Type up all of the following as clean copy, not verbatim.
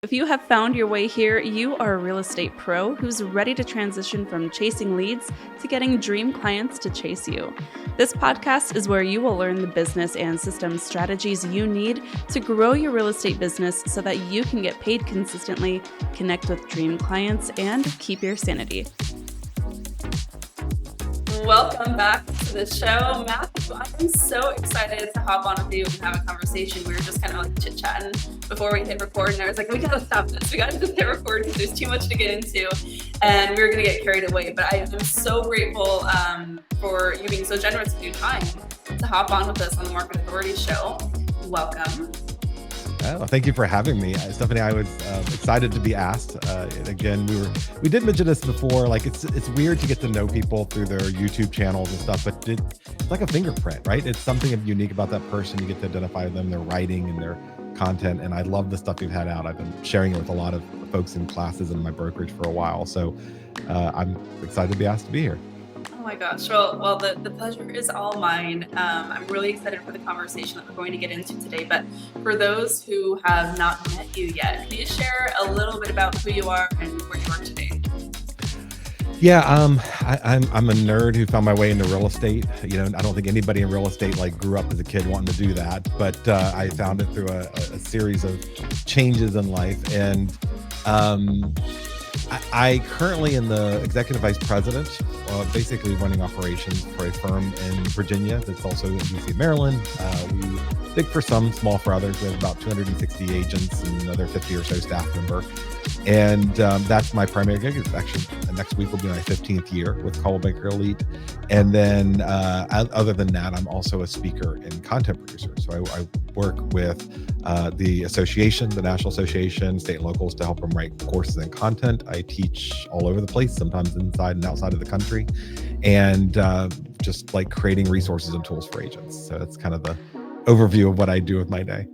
If you have found your way here, you are a real estate pro who's ready to transition from chasing leads to getting dream clients to chase you. This podcast is where you will learn the business and systems strategies you need to grow your real estate business so that you can get paid consistently, connect with dream clients, and keep your sanity. Welcome back to the show, Matthew. I'm so excited to hop on with you and have a conversation. We were just kind of like chit-chatting before we hit record, and I was like, we gotta stop this. We gotta just hit record because there's too much to get into, and we were gonna get carried away. But I am so grateful for you being so generous with your time to hop on with us on the Market Authority Show. Welcome. Well, thank you for having me, Stephanie. I was excited to be asked. Again, we did mention this before. Like it's weird to get to know people through their YouTube channels and stuff, but it's like a fingerprint, right? It's something unique about that person. You get to identify them, their writing and their content. And I love the stuff you've had out. I've been sharing it with a lot of folks in classes in my brokerage for a while. So I'm excited to be asked to be here. Oh my gosh. Well, the pleasure is all mine. I'm really excited for the conversation that we're going to get into today. But for those who have not met you yet, can you share a little bit about who you are and where you work today? Yeah, I'm a nerd who found my way into real estate. You know, I don't think anybody in real estate like grew up as a kid wanting to do that, but I found it through a series of changes in life. And I currently am the executive vice president, basically running operations for a firm in Virginia that's also in DC, Maryland. We big for some, small for others. We have about 260 agents and another 50 or so staff member. And that's my primary gig. It's actually next week will be my 15th year with Coldwell Elite. And then other than that, I'm also a speaker and content producer. So I work with the association, the National Association, state and locals to help them write courses and content. I teach all over the place, sometimes inside and outside of the country, and just like creating resources and tools for agents. So that's kind of the overview of what I do with my day.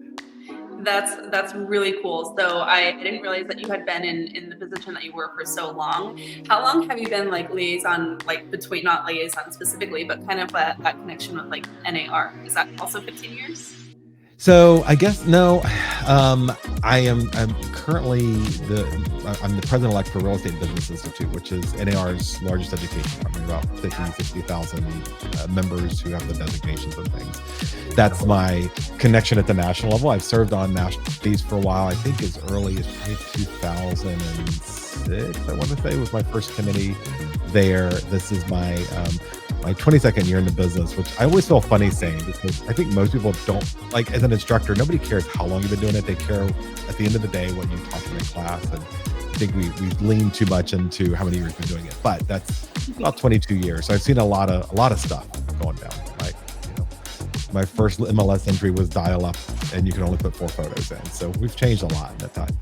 That's really cool. So I didn't realize that you had been in the position that you were for so long. How long have you been like liaison, like between, not liaison specifically, but kind of that connection with like NAR? Is that also 15 years? So I guess no. I'm currently I'm the president-elect for Real Estate Business Institute, which is NAR's largest education company, about 60,000 members who have the designations and things. That's my connection at the national level. I've served on national committees for a while. I think as early as probably 2006, I want to say, was my first committee there. This is my 22nd year in the business, which I always feel funny saying, because I think most people don't, like as an instructor, nobody cares how long you've been doing it. They care at the end of the day what you taught them in class. And I think we lean too much into how many years we've been doing it, but that's about 22 years. So I've seen a lot of stuff going down. Like, you know, my first MLS entry was dial-up and you can only put 4 photos in. So we've changed a lot in that time.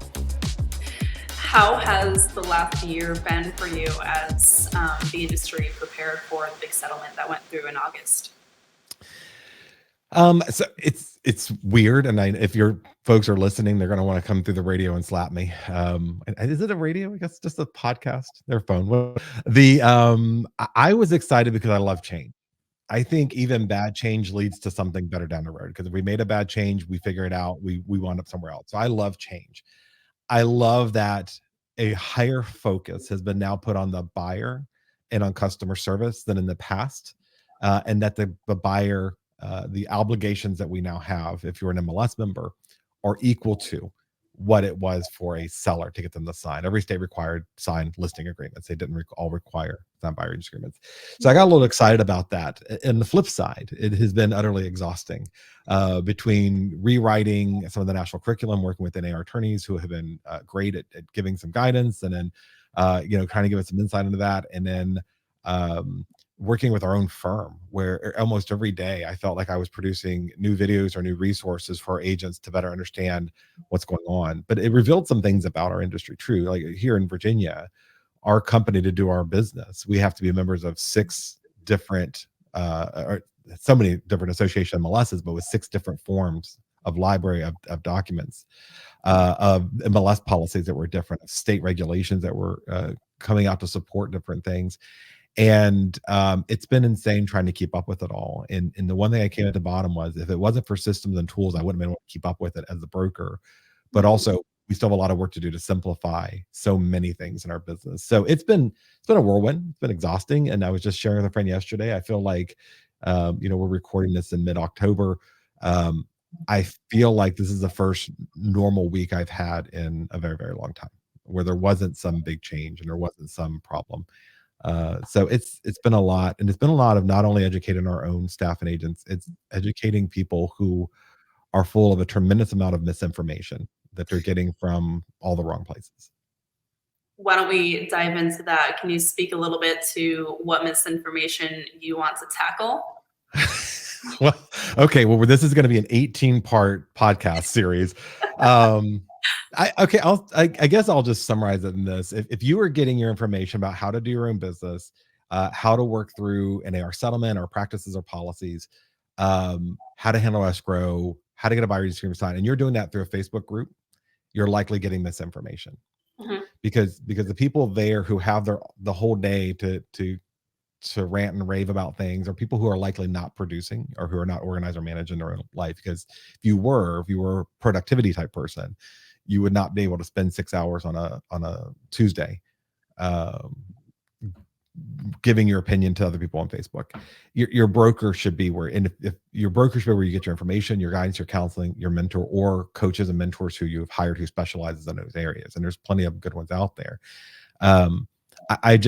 How has the last year been for you as the industry prepared for the big settlement that went through in August? So it's weird, and if your folks are listening, they're going to want to come through the radio and slap me. Is it a radio? I guess just a podcast. Their phone. I was excited because I love change. I think even bad change leads to something better down the road. Because if we made a bad change, we figure it out, we wound up somewhere else. So I love change. I love that a higher focus has been now put on the buyer and on customer service than in the past, and that the buyer, the obligations that we now have, if you're an MLS member, are equal to what it was for a seller to get them to sign. Every state required signed listing agreements. They didn't all require signed buyer agreements. So I got a little excited about that. And the flip side, it has been utterly exhausting between rewriting some of the national curriculum, working with NAR attorneys who have been great at giving some guidance, and then trying to give us some insight into that, and then working with our own firm, where almost every day I felt like I was producing new videos or new resources for our agents to better understand what's going on. But it revealed some things about our industry. True, like here in Virginia, our company, to do our business, we have to be members of 6 different, or so many different association MLSs, but with 6 different forms of library of documents, of MLS policies that were different, of state regulations that were coming out to support different things. And it's been insane trying to keep up with it all. And the one thing I came at the bottom was, if it wasn't for systems and tools, I wouldn't have been able to keep up with it as a broker. But also, we still have a lot of work to do to simplify so many things in our business. So it's been a whirlwind. It's been exhausting. And I was just sharing with a friend yesterday. I feel like, we're recording this in mid-October. I feel like this is the first normal week I've had in a very, very long time, where there wasn't some big change and there wasn't some problem. So it's been a lot, and it's been a lot of not only educating our own staff and agents, it's educating people who are full of a tremendous amount of misinformation that they're getting from all the wrong places. Why don't we dive into that? Can you speak a little bit to what misinformation you want to tackle? Well, okay. Well, this is going to be an 18-part podcast series. I guess I'll just summarize it in this. If you are getting your information about how to do your own business, how to work through an AR settlement or practices or policies, how to handle escrow, how to get a buyer agreement signed, and you're doing that through a Facebook group, you're likely getting misinformation. Mhm. Because the people there who have the whole day to rant and rave about things are people who are likely not producing or who are not organized or managed in their own life. Because if you were a productivity type person, you would not be able to spend 6 hours on a Tuesday giving your opinion to other people on Facebook. Your broker should be where, and if your broker should be where you get your information, your guidance, your counseling, your mentor, or coaches and mentors who you've hired who specializes in those areas. And there's plenty of good ones out there. I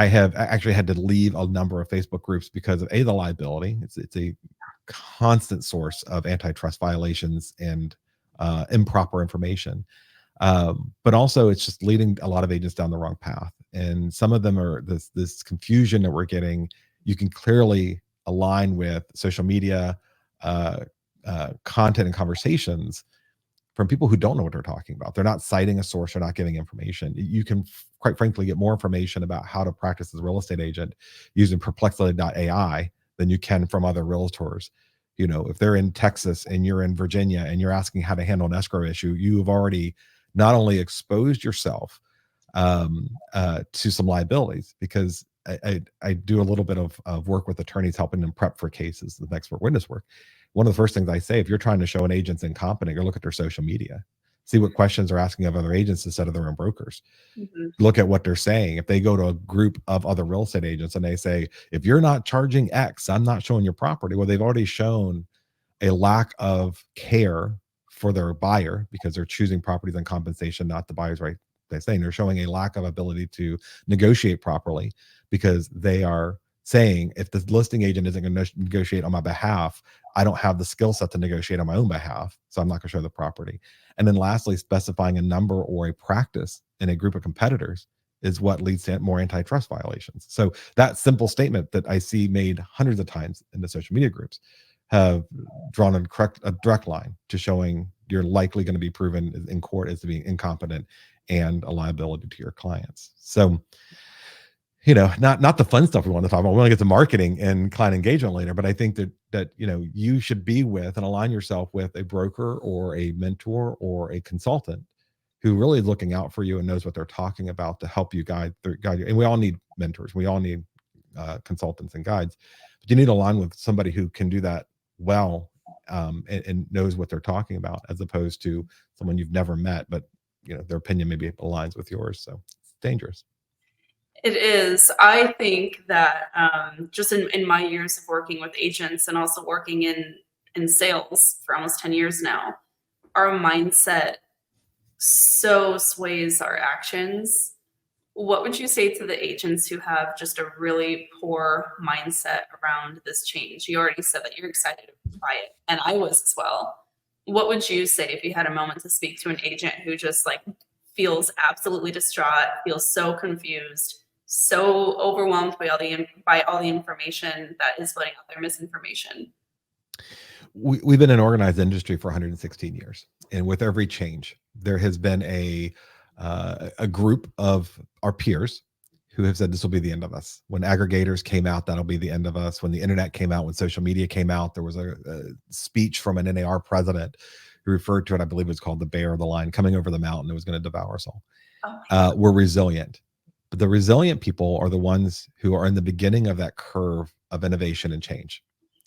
have actually had to leave a number of Facebook groups because of the liability. It's a constant source of antitrust violations and improper information. But also it's just leading a lot of agents down the wrong path. And some of them are this confusion that we're getting. You can clearly align with social media, content and conversations from people who don't know what they're talking about. They're not citing a source, they're not giving information. You can quite frankly get more information about how to practice as a real estate agent using perplexity.ai than you can from other realtors. If they're in Texas and you're in Virginia and you're asking how to handle an escrow issue, you've already not only exposed yourself to some liabilities, because I do a little bit of work with attorneys helping them prep for cases, the expert witness work. One of the first things I say, if you're trying to show an agent's incompetent, you look at their social media, see what questions they're asking of other agents instead of their own brokers. Mm-hmm. Look at what they're saying. If they go to a group of other real estate agents and they say, if you're not charging X, I'm not showing your property. Well, they've already shown a lack of care for their buyer because they're choosing properties on compensation, not the buyer's right. They're saying they're showing a lack of ability to negotiate properly because they are saying, if the listing agent isn't going to negotiate on my behalf, I don't have the skill set to negotiate on my own behalf, so I'm not going to show the property. And then lastly, specifying a number or a practice in a group of competitors is what leads to more antitrust violations. So that simple statement that I see made hundreds of times in the social media groups have drawn a direct line to showing you're likely going to be proven in court as being incompetent and a liability to your clients. So, not the fun stuff we want to talk about. We want to get to marketing and client engagement later, but I think that you should be with and align yourself with a broker or a mentor or a consultant who really is looking out for you and knows what they're talking about to help you guide you. And we all need mentors. We all need consultants and guides, but you need to align with somebody who can do that well and knows what they're talking about, as opposed to someone you've never met, but their opinion maybe aligns with yours. So it's dangerous. It is. I think that just in my years of working with agents and also working in sales for almost 10 years now, our mindset so sways our actions. What would you say to the agents who have just a really poor mindset around this change? You already said that you're excited by it, and I was as well. What would you say if you had a moment to speak to an agent who just feels absolutely distraught, feels so confused, so overwhelmed by all the information that is floating out there, misinformation? We've been in an organized industry for 116 years, and with every change, there has been a group of our peers who have said this will be the end of us. When aggregators came out, that'll be the end of us. When the internet came out, when social media came out, there was a speech from an NAR president who referred to it, I believe it was called the bear or the lion coming over the mountain. It was going to devour us all. We're resilient. But the resilient people are the ones who are in the beginning of that curve of innovation and change.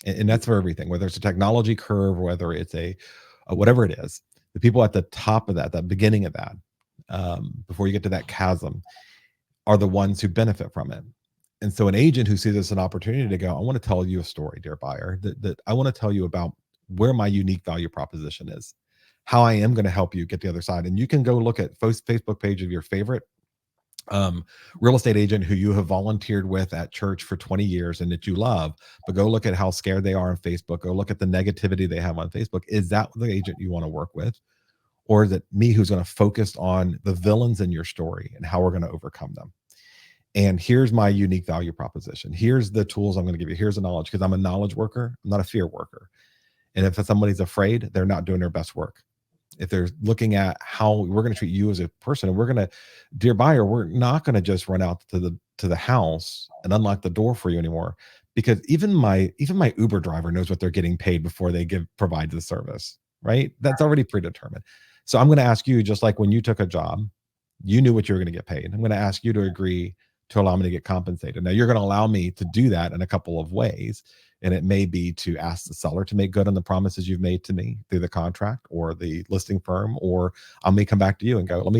And that's for everything, whether it's a technology curve, whether it's a whatever it is. The people at the top of that beginning of that, before you get to that chasm, are the ones who benefit from it. And so an agent who sees this as an opportunity to go, I want to tell you a story, dear buyer, that I want to tell you about where my unique value proposition is, how I am going to help you get the other side. And you can go look at Facebook page of your favorite real estate agent who you have volunteered with at church for 20 years and that you love, but go look at how scared they are on Facebook. Go look at the negativity they have on Facebook. Is that the agent you want to work with? Or is it me who's going to focus on the villains in your story and how we're going to overcome them? And here's my unique value proposition. Here's the tools I'm going to give you. Here's the knowledge, because I'm a knowledge worker. I'm not a fear worker. And if somebody's afraid, they're not doing their best work. If they're looking at how we're going to treat you as a person, and we're going to, dear buyer, we're not going to just run out to the house and unlock the door for you anymore, because even my Uber driver knows what they're getting paid before they provide the service, right? That's already predetermined. So I'm going to ask you, just like when you took a job, you knew what you were going to get paid. I'm going to ask you to agree to allow me to get compensated. Now you're going to allow me to do that in a couple of ways. And it may be to ask the seller to make good on the promises you've made to me through the contract or the listing firm, or I may come back to you and go, we're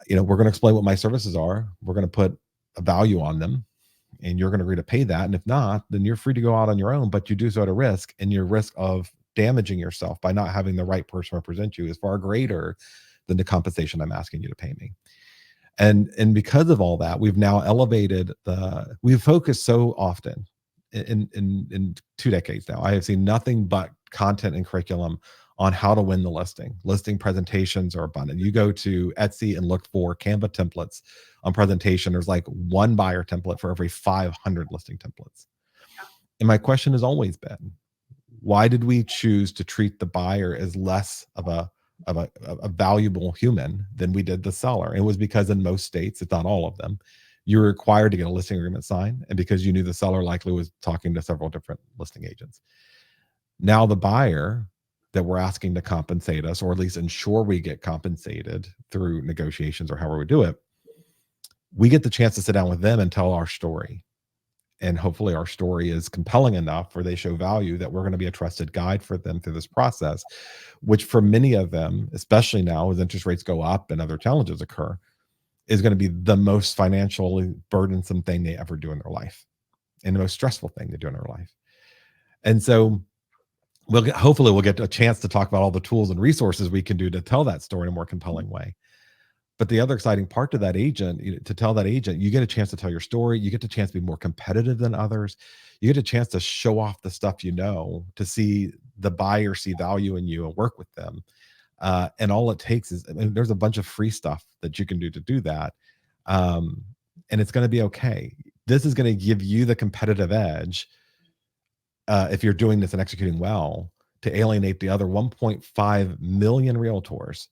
going to explain what my services are. We're going to put a value on them, and you're going to agree to pay that. And if not, then you're free to go out on your own, but you do so at a risk, and your risk of damaging yourself by not having the right person represent you is far greater than the compensation I'm asking you to pay me. And because of all that, we've now elevated we've focused so often in 2 decades now. I have seen nothing but content and curriculum on how to win the listing. Listing presentations are abundant. You go to Etsy and look for Canva templates on presentation. There's like one buyer template for every 500 listing templates. And my question has always been, why did we choose to treat the buyer as less of a valuable human than we did the seller? It was because in most states, if not all of them, you were required to get a listing agreement signed, and because you knew the seller likely was talking to several different listing agents. Now the buyer that we're asking to compensate us, or at least ensure we get compensated through negotiations or however we do it, we get the chance to sit down with them and tell our story. And hopefully our story is compelling enough where they show value that we're going to be a trusted guide for them through this process, which for many of them, especially now as interest rates go up and other challenges occur, is going to be the most financially burdensome thing they ever do in their life, and the most stressful thing they do in their life. And so hopefully we'll get a chance to talk about all the tools and resources we can do to tell that story in a more compelling way. But the other exciting part to that agent, to tell that agent, you get a chance to tell your story. You get the chance to be more competitive than others. You get a chance to show off the stuff you know, to see the buyer see value in you and work with them. And all it takes is, there's a bunch of free stuff that you can do to do that. And it's going to be okay. This is going to give you the competitive edge, if you're doing this and executing well, to alienate the other 1.5 million realtors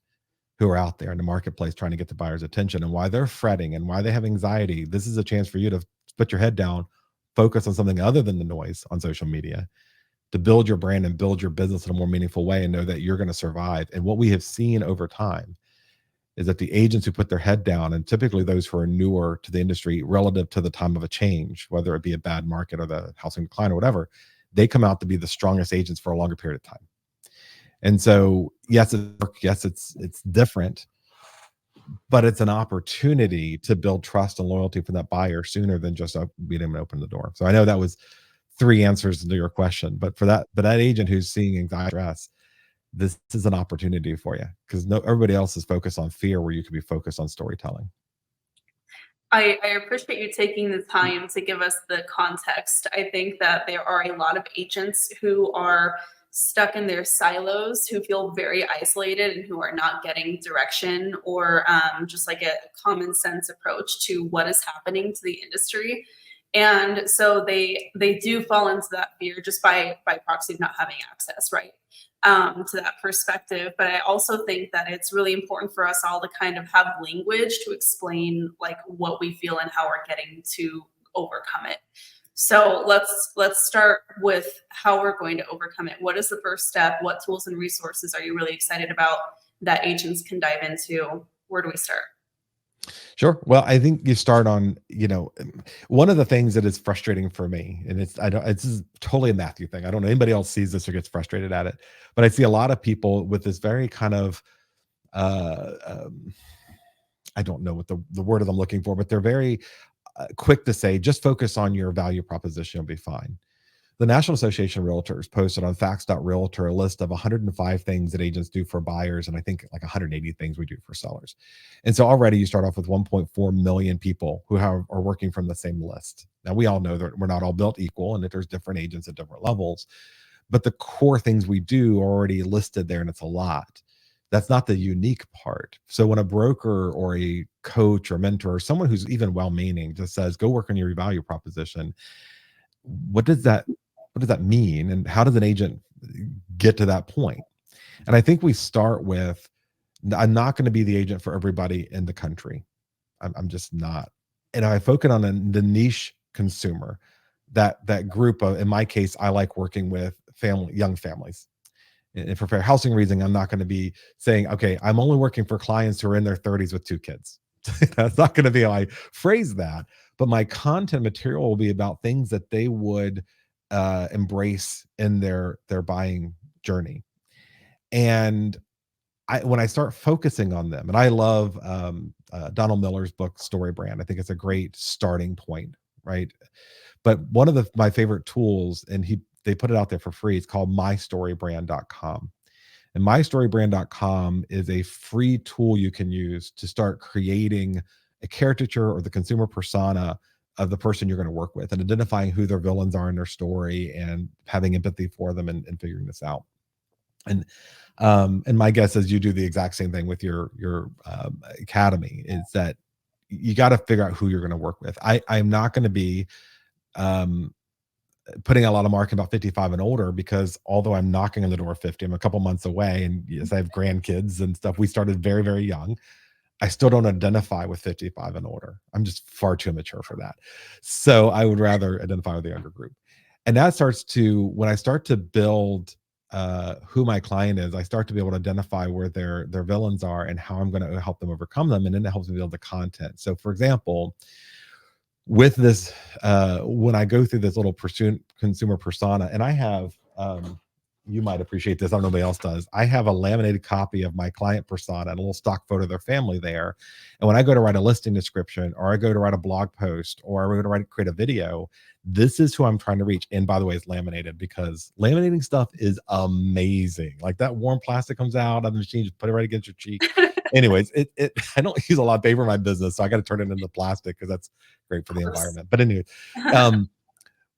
who are out there in the marketplace trying to get the buyer's attention, and why they're fretting and why they have anxiety. This is a chance for you to put your head down, focus on something other than the noise on social media, to build your brand and build your business in a more meaningful way, and know that you're going to survive. And what we have seen over time is that the agents who put their head down, and typically those who are newer to the industry relative to the time of a change, whether it be a bad market or the housing decline or whatever, they come out to be the strongest agents for a longer period of time. And so, yes, it's different, but it's an opportunity to build trust and loyalty for that buyer sooner than just being able to open the door. So I know that was 3 answers to your question, but that agent who's seeing anxiety, stress, this is an opportunity for you, because everybody else is focused on fear, where you could be focused on storytelling. I appreciate you taking the time to give us the context. I think that there are a lot of agents who are stuck in their silos, who feel very isolated and who are not getting direction or just like a common sense approach to what is happening to the industry. And so they do fall into that fear just by proxy of not having access, right, to that perspective. But I also think that it's really important for us all to kind of have language to explain like what we feel and how we're getting to overcome it. So let's start with how we're going to overcome it. What is the first step? What tools and resources are you really excited about that agents can dive into? Where do we start? Sure. Well, I think you start on, one of the things that is frustrating for me, and I don't, it's just totally a Matthew thing. I don't know anybody else sees this or gets frustrated at it, but I see a lot of people with this very kind of, uh, um, I don't know what the word that I'm looking for, but they're very quick to say, just focus on your value proposition, you'll be fine. The National Association of Realtors posted on facts.realtor a list of 105 things that agents do for buyers, and I think like 180 things we do for sellers. And so already you start off with 1.4 million people who are working from the same list. Now we all know that we're not all built equal and that there's different agents at different levels, but the core things we do are already listed there, and it's a lot. That's not the unique part. So when a broker or a coach or mentor or someone who's even well-meaning just says, go work on your value proposition, what does that what does that mean, and how does an agent get to that point? And I think we start with, I'm not going to be the agent for everybody in the country. I'm just not. And I focus on the niche consumer, that group of, in my case, I like working with young families. And for fair housing reason, I'm not going to be saying, okay, I'm only working for clients who are in their 30s with 2 kids. That's not going to be how I phrase that. But my content material will be about things that they would embrace in their buying journey. And when I start focusing on them, and I love Donald Miller's book Story Brand. I think it's a great starting point, right? But one of my favorite tools, and they put it out there for free, it's called mystorybrand.com. And mystorybrand.com is a free tool you can use to start creating a caricature or the consumer persona of the person you're going to work with, and identifying who their villains are in their story and having empathy for them, and figuring this out. And my guess is you do the exact same thing with your academy, is that you got to figure out who you're going to work with. I'm not going to be um, putting a lot of marketing about 55 and older, because although I'm knocking on the door of 50, I'm a couple months away, and yes, I have grandkids and stuff. We started very, very young. I still don't identify with 55 and older. I'm just far too immature for that. So I would rather identify with the younger group. And that starts to, when I start to build who my client is, I start to be able to identify where their villains are and how I'm going to help them overcome them. And then it helps me build the content. So for example, with this, when I go through this little consumer persona, and I have, you might appreciate this, I don't know if nobody else does, I have a laminated copy of my client persona and a little stock photo of their family there. And when I go to write a listing description, or I go to write a blog post, or I go to create a video, this is who I'm trying to reach. And by the way, it's laminated, because laminating stuff is amazing. Like that warm plastic comes out of the machine, just put it right against your cheek. Anyways, I don't use a lot of paper in my business, so I got to turn it into plastic because that's great for the environment. But anyway,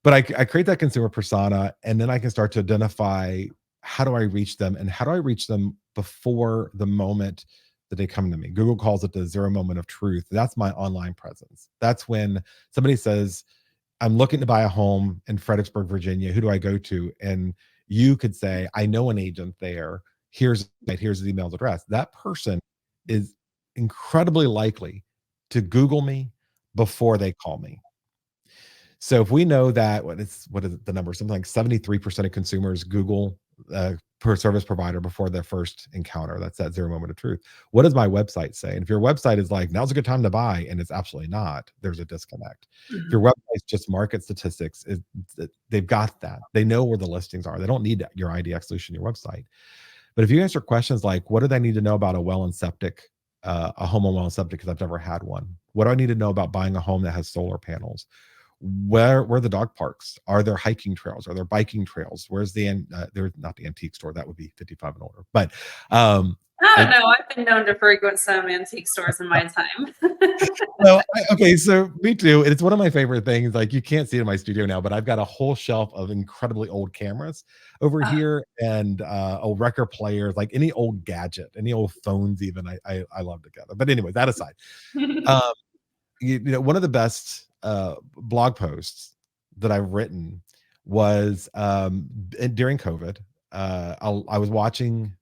but I create that consumer persona, and then I can start to identify, how do I reach them, and how do I reach them before the moment that they come to me. Google calls it the 0 moment of truth. That's my online presence. That's when somebody says, I'm looking to buy a home in Fredericksburg, Virginia. Who do I go to? And you could say, I know an agent there. Here's the email address. That person is incredibly likely to Google me before they call me. So if we know that, what is the number? Something like 73% of consumers Google per service provider before their first encounter. That's that 0 moment of truth. What does my website say? And if your website is like, now's a good time to buy, and it's absolutely not, there's a disconnect. If your website's just market statistics, they've got that. They know where the listings are. They don't need your IDX solution, your website. But if you answer questions like, what do they need to know about a well and septic, a home on well and septic, because I've never had one. What do I need to know about buying a home that has solar panels? Where are the dog parks? Are there hiking trails? Are there biking trails? Where's there's not the antique store, that would be 55 and older. But Oh no, I've been known to frequent some antique stores in my time. well, okay, so me too. It's one of my favorite things. Like, you can't see it in my studio now, but I've got a whole shelf of incredibly old cameras over here, and old record players, like any old gadget, any old phones even. I love to gather. But anyway, that aside, um, one of the best blog posts that I've written was during COVID. I was watching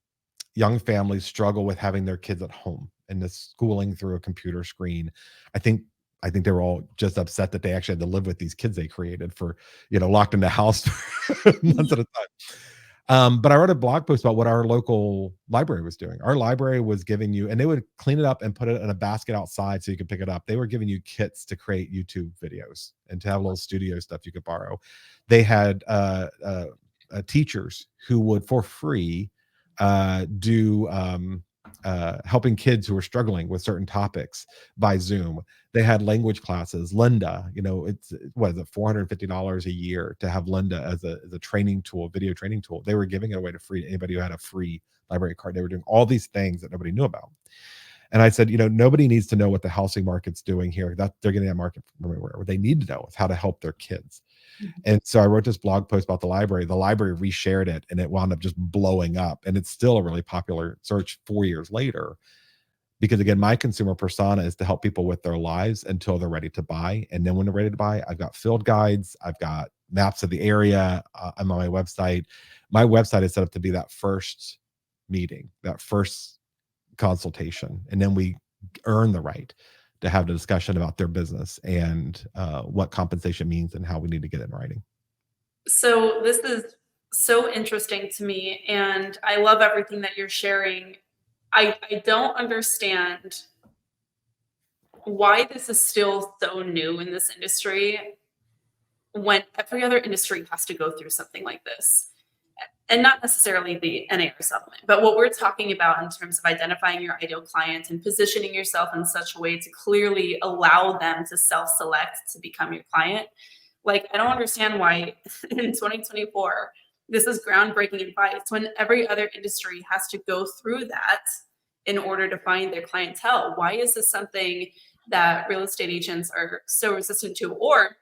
young families struggle with having their kids at home and the schooling through a computer screen. I think they were all just upset that they actually had to live with these kids they created for, locked in the house for months at a time. But I wrote a blog post about what our local library was doing. Our library was giving you, and they would clean it up and put it in a basket outside so you could pick it up. They were giving you kits to create YouTube videos and to have little studio stuff you could borrow. They had teachers who would, for free, do helping kids who were struggling with certain topics by Zoom. They had language classes. Linda, it's what is it, $450 a year to have Linda as a training tool, video training tool. They were giving it away to free anybody who had a free library card. They were doing all these things that nobody knew about. And I said, nobody needs to know what the housing market's doing here. That they're getting that market from everywhere. What they need to know is how to help their kids. And so I wrote this blog post about the library. The library reshared it, and it wound up just blowing up. And it's still a really popular search 4 years later. Because again, my consumer persona is to help people with their lives until they're ready to buy. And then when they're ready to buy, I've got field guides, I've got maps of the area. I'm on my website. My website is set up to be that first meeting, that first consultation. And then we earn the right to have the discussion about their business and what compensation means and how we need to get it in writing. So this is so interesting to me, and I love everything that you're sharing. I don't understand why this is still so new in this industry when every other industry has to go through something like this. And not necessarily the NAR supplement, but what we're talking about in terms of identifying your ideal client and positioning yourself in such a way to clearly allow them to self-select to become your client. Like, I don't understand why in 2024, this is groundbreaking advice when every other industry has to go through that in order to find their clientele. Why is this something that real estate agents are so resistant to? Or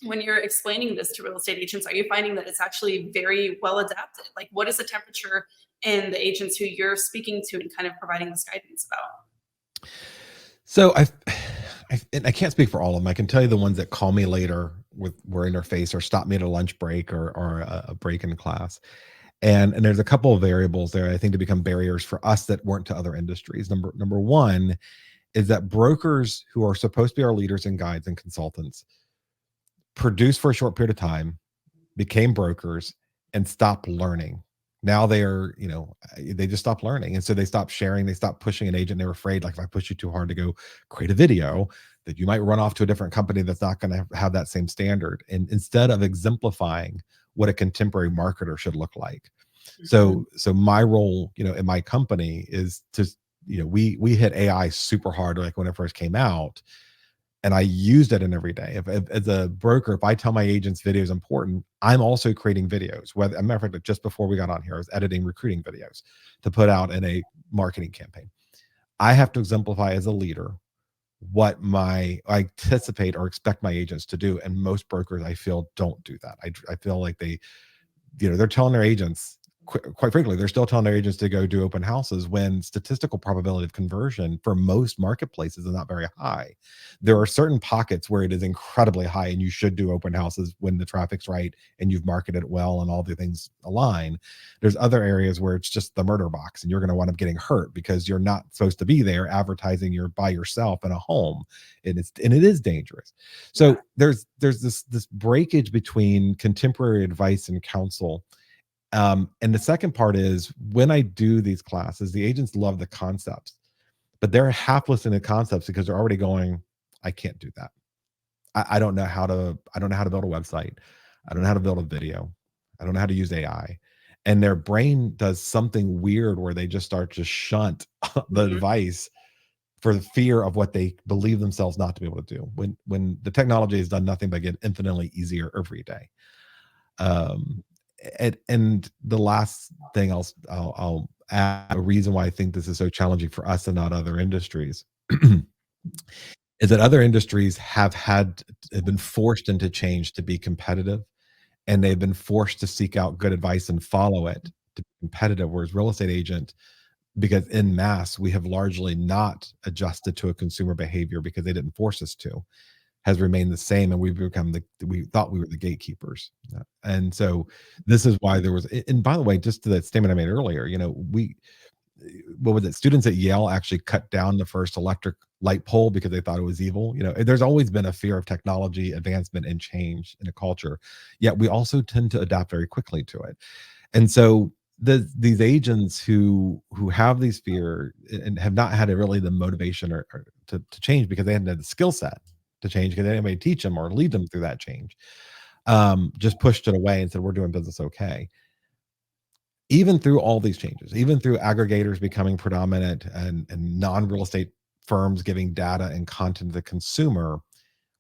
when you're explaining this to real estate agents, are you finding that it's actually very well adapted? Like, what is the temperature in the agents who you're speaking to and kind of providing this guidance about? So I can't speak for all of them. I can tell you the ones that call me later were in their face or stop me at a lunch break or a break in class. And there's a couple of variables there, I think, to become barriers for us that weren't to other industries. Number one is that brokers who are supposed to be our leaders and guides and consultants produced for a short period of time, became brokers, and stopped learning. Now they are, they just stopped learning. And so they stopped sharing, they stopped pushing an agent. They were afraid, like, if I push you too hard to go create a video, that you might run off to a different company that's not going to have that same standard. And instead of exemplifying what a contemporary marketer should look like. So my role, in my company is to, we hit AI super hard, like when it first came out. And I used it in every day. If as a broker, if I tell my agents video is important, I'm also creating videos. Whether, as a matter of fact, just before we got on here, I was editing recruiting videos to put out in a marketing campaign. I have to exemplify as a leader what I anticipate or expect my agents to do. And most brokers, I feel, don't do that. I feel like they're telling their agents, quite frankly, they're still telling their agents to go do open houses when statistical probability of conversion for most marketplaces is not very high. There are certain pockets where it is incredibly high, and you should do open houses when the traffic's right and you've marketed well and all the things align. There's other areas where it's just the murder box and you're going to wind up getting hurt because you're not supposed to be there advertising you're by yourself in a home. And it is dangerous. So there's this breakage between contemporary advice and counsel. And the second part is, when I do these classes, the agents love the concepts, but they're half listening to concepts because they're already going, I can't do that. I don't know how to build a website. I don't know how to build a video. I don't know how to use AI. And their brain does something weird where they just start to shunt the advice for the fear of what they believe themselves not to be able to do, when the technology has done nothing but get infinitely easier every day. And the last thing I'll add, a reason why I think this is so challenging for us and not other industries is that other industries have been forced into change to be competitive, and they've been forced to seek out good advice and follow it to be competitive. Whereas real estate agent, because in mass, we have largely not adjusted to a consumer behavior because they didn't force us to, has remained the same, and we've become we thought we were the gatekeepers. And so this is why there was, and by the way, just to that statement I made earlier, what was it? Students at Yale actually cut down the first electric light pole because they thought it was evil. There's always been a fear of technology advancement and change in a culture, yet we also tend to adapt very quickly to it. And so these agents who have these fear and have not had really the motivation or to change because they hadn't had the skill set to change because they didn't have anybody to teach them or lead them through that change, just pushed it away and said, we're doing business okay. Even through all these changes, even through aggregators becoming predominant and non-real estate firms giving data and content to the consumer,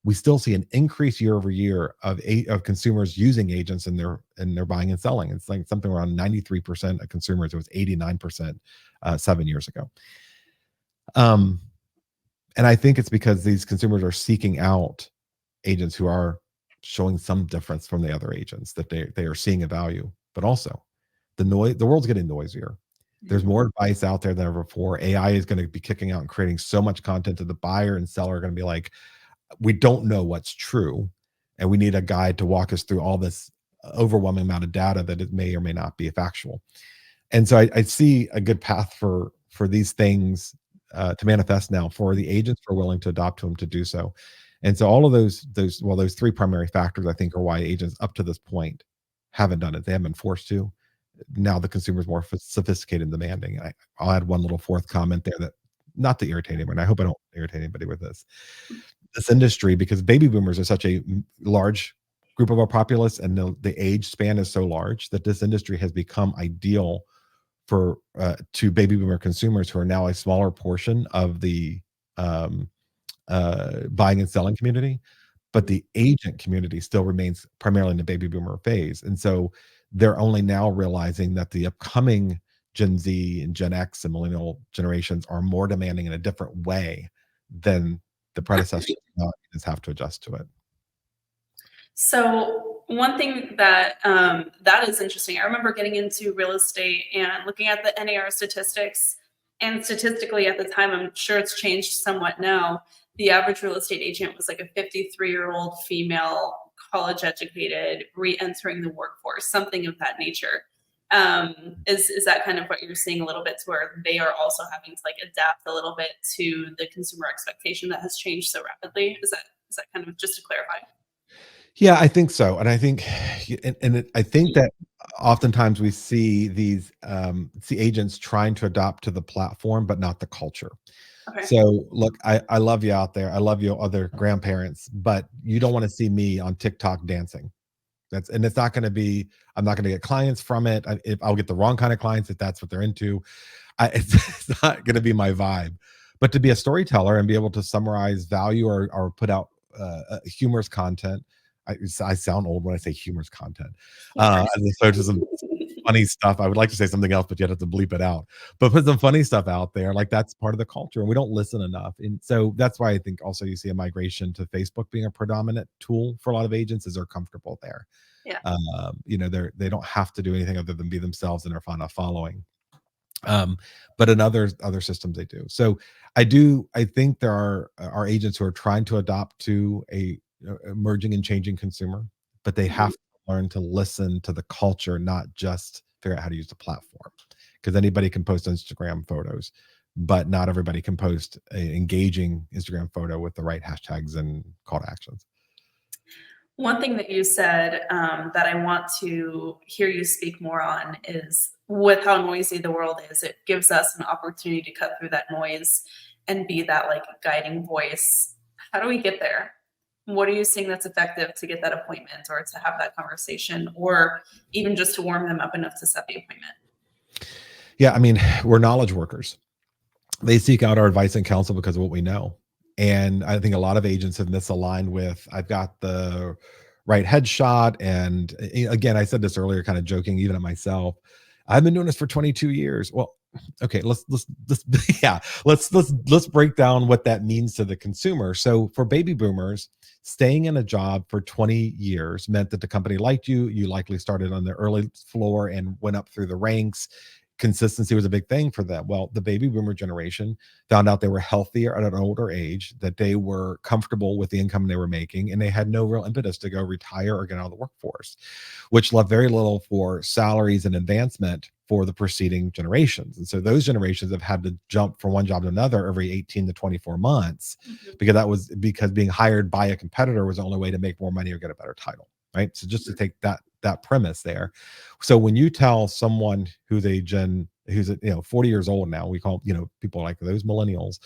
we still see an increase year over year of consumers using agents in their buying and selling. It's like something around 93% of consumers. It was 89% 7 years ago. And I think it's because these consumers are seeking out agents who are showing some difference from the other agents, that they are seeing a value. But also the world's getting noisier. There's more advice out there than ever before. AI is going to be kicking out and creating so much content that the buyer and seller are going to be like, we don't know what's true, and we need a guide to walk us through all this overwhelming amount of data that it may or may not be factual. And so I see a good path for these things to manifest now for the agents who are willing to adopt to them to do so. And so all of those three primary factors, I think, are why agents up to this point haven't done it. They haven't been forced to. Now the consumer is more sophisticated and demanding. I'll add one little fourth comment there, that not to irritate anyone. I hope I don't irritate anybody with this industry, because baby boomers are such a large group of our populace, and the age span is so large that this industry has become ideal for to baby boomer consumers who are now a smaller portion of the buying and selling community, but the agent community still remains primarily in the baby boomer phase. And so they're only now realizing that the upcoming Gen Z and Gen X and millennial generations are more demanding in a different way than the predecessors have to adjust to it. So one thing that that is interesting. I remember getting into real estate and looking at the NAR statistics, and statistically at the time, I'm sure it's changed somewhat now, the average real estate agent was like a 53-year-old female, college educated, re-entering the workforce, something of that nature. Is that kind of what you're seeing a little bit, to where they are also having to like adapt a little bit to the consumer expectation that has changed so rapidly? Is that kind of, just to clarify? Yeah, I think so. And I think, I think that oftentimes we see these see agents trying to adopt to the platform, but not the culture. Okay. So look, I love you out there. I love you other grandparents, but you don't want to see me on TikTok dancing. It's not going to be, I'm not going to get clients from it. If I'll get the wrong kind of clients, if that's what they're into, it's not going to be my vibe. But to be a storyteller and be able to summarize value or put out humorous content. I sound old when I say humorous content. As opposed to some funny stuff. I would like to say something else, but you have to bleep it out. But put some funny stuff out there. Like, that's part of the culture, and we don't listen enough. And so that's why I think also you see a migration to Facebook being a predominant tool for a lot of agents, is they're comfortable there. Yeah. They don't have to do anything other than be themselves, and they're fond of following. But in other systems they do. So I think there are agents who are trying to adopt to a emerging and changing consumer, but they have to learn to listen to the culture, not just figure out how to use the platform. Because anybody can post Instagram photos, but not everybody can post an engaging Instagram photo with the right hashtags and call to actions. One thing that you said that I want to hear you speak more on is, with how noisy the world is, it gives us an opportunity to cut through that noise and be that like guiding voice. How do we get there? What are you seeing that's effective to get that appointment, or to have that conversation, or even just to warm them up enough to set the appointment? Yeah, I mean, we're knowledge workers. They seek out our advice and counsel because of what we know. And I think a lot of agents have misaligned with, I've got the right headshot. And again, I said this earlier, kind of joking, even at myself, I've been doing this for 22 years. Well, okay, let's break down what that means to the consumer. So for baby boomers, staying in a job for 20 years meant that the company liked you. You likely started on the early floor and went up through the ranks. Consistency was a big thing for them. Well, the baby boomer generation found out they were healthier at an older age, that they were comfortable with the income they were making, and they had no real impetus to go retire or get out of the workforce, which left very little for salaries and advancement for the preceding generations. And so those generations have had to jump from one job to another every 18 to 24 months, because being hired by a competitor was the only way to make more money or get a better title, right? So just to take that that premise there. So when you tell someone who's 40 years old now, we call, people like those millennials,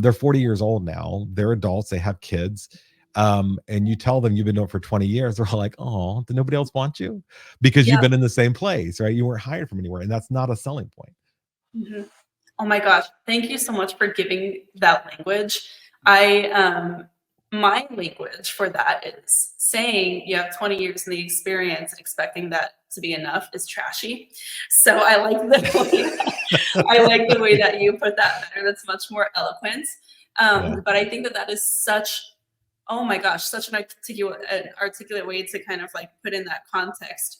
they're 40 years old now, they're adults, they have kids, and you tell them you've been doing it for 20 years, they're all like, oh, did nobody else want you? Because you've Yeah. been in the same place, right? You weren't hired from anywhere, and that's not a selling point. Mhm. Oh my gosh, thank you so much for giving that language. I my language for that is saying you have 20 years in the experience and expecting that to be enough is trashy. So I like the way I like the way that you put that better. That's much more eloquent. Yeah. But I think that that is such, oh my gosh, such an articulate way to kind of like put in that context.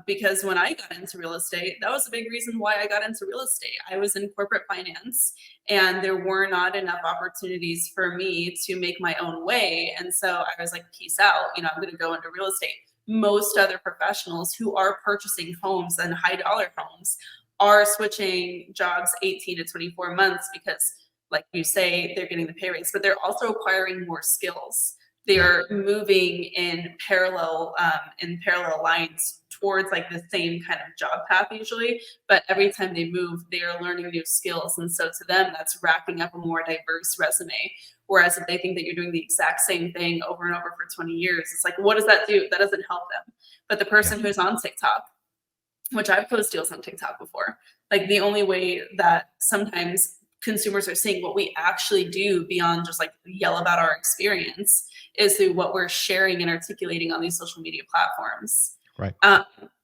Because when I got into real estate, that was a big reason why I got into real estate. I was in corporate finance and there were not enough opportunities for me to make my own way. And so I was like, peace out, I'm going to go into real estate. Most other professionals who are purchasing homes and high dollar homes are switching jobs 18 to 24 months because, like you say, they're getting the pay raise, but they're also acquiring more skills. They are moving in parallel lines towards like the same kind of job path usually, but every time they move, they are learning new skills, and so to them, that's racking up a more diverse resume. Whereas if they think that you're doing the exact same thing over and over for 20 years, it's like, what does that do? That doesn't help them. But the person who's on TikTok, which I've closed deals on TikTok before, like the only way that sometimes consumers are seeing what we actually do beyond just like yell about our experience is through what we're sharing and articulating on these social media platforms. Right.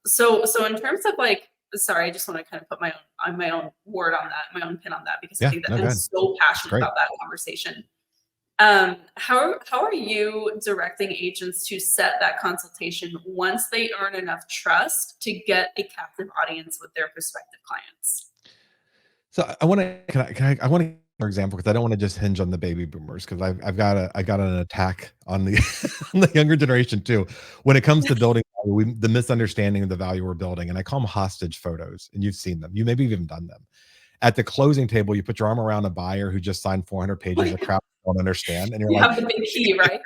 So in terms of like, sorry, I just want to kind of put my own word on that, my own pin on that, because I think that I'm so passionate about that conversation. How are you directing agents to set that consultation once they earn enough trust to get a captive audience with their prospective clients? So I want to, I want to, for example, because I don't want to just hinge on the baby boomers, because I got an attack on the on the younger generation too. When it comes to building value, the misunderstanding of the value we're building, and I call them hostage photos, and you've seen them. You maybe even done them. At the closing table, you put your arm around a buyer who just signed 400 pages of crap you don't understand, and you're You like, have the big key, right?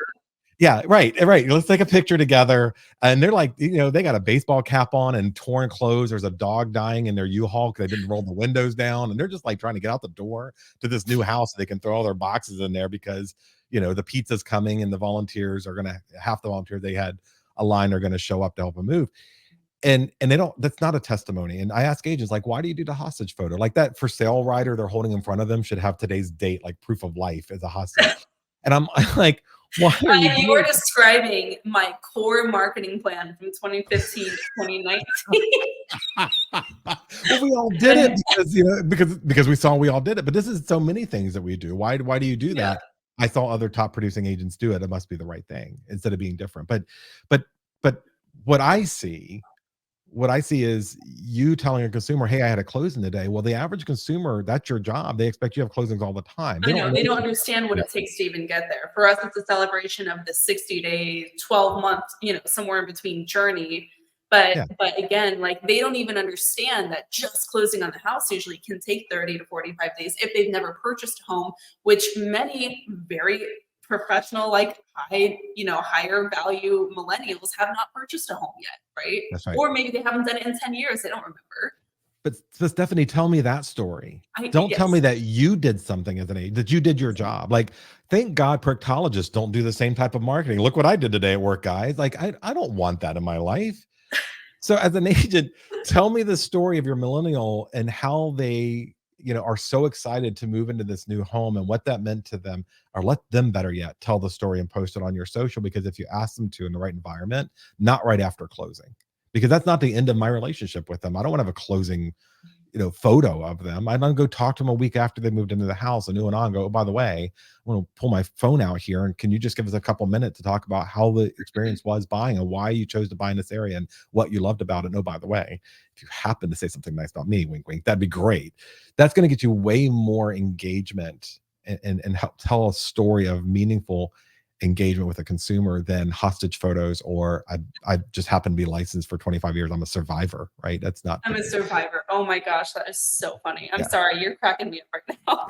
yeah, right. Let's take a picture together. And they're like, they got a baseball cap on and torn clothes. There's a dog dying in their U-Haul because they didn't roll the windows down. And they're just like trying to get out the door to this new house so they can throw all their boxes in there because, the pizza's coming and the volunteers are going to, half the volunteers they had a line are going to show up to help them move. And they don't, that's not a testimony. And I ask agents, like, why do you do the hostage photo? Like that for sale rider they're holding in front of them should have today's date, like proof of life as a hostage. And I'm like, why are you You are describing my core marketing plan from 2015 to 2019. Well, we all did it because we saw we all did it. But this is so many things that we do. Why do you do that? I saw other top producing agents do it. It must be the right thing instead of being different. But what I see is you telling a consumer, hey, I had a closing today. Well, the average consumer, that's your job. They expect you have closings all the time. I know they don't understand what it takes to even get there. For us, it's a celebration of the 60-day, 12-month, somewhere in between journey. But again, like they don't even understand that just closing on the house usually can take 30 to 45 days if they've never purchased a home, which many very professional, like higher value millennials have not purchased a home yet, right? That's right. Or maybe they haven't done it in 10 years. They don't remember. But Stephanie, tell me that story. Don't tell me that you did something as an agent, that you did your job. Like, thank God proctologists don't do the same type of marketing. Look what I did today at work, guys. Like, I don't want that in my life. So as an agent, tell me the story of your millennial and how they, are so excited to move into this new home and what that meant to them, or let them, better yet, tell the story and post it on your social. Because if you ask them to in the right environment, not right after closing, because that's not the end of my relationship with them. I don't want to have a closing, photo of them. I don't go talk to them a week after they moved into the house and and on go, oh, by the way, I want to pull my phone out here. And can you just give us a couple minutes to talk about how the experience was buying and why you chose to buy in this area and what you loved about it? And oh, by the way, if you happen to say something nice about me, wink, wink, that'd be great. That's going to get you way more engagement and help tell a story of meaningful engagement with a consumer than hostage photos, or I just happen to be licensed for 25 years. I'm a survivor, right? That's not. I'm a survivor. Oh my gosh, that is so funny. I'm Yeah. sorry, you're cracking me up right now.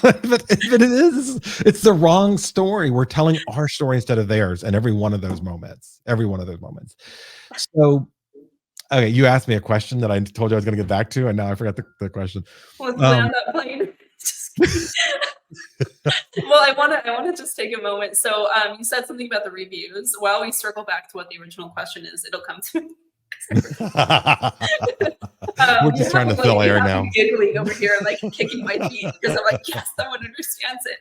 but it is. It's the wrong story. We're telling our story instead of theirs, and every one of those moments. So, okay, you asked me a question that I told you I was going to get back to, and now I forgot the question. Let's land that plane. Just kidding. Well, I want to just take a moment. So, you said something about the reviews. While we circle back to what the original question is, it'll come to me. We're just trying to fill air now. Giggling over here, like kicking my feet because I'm like, yes, someone understands it.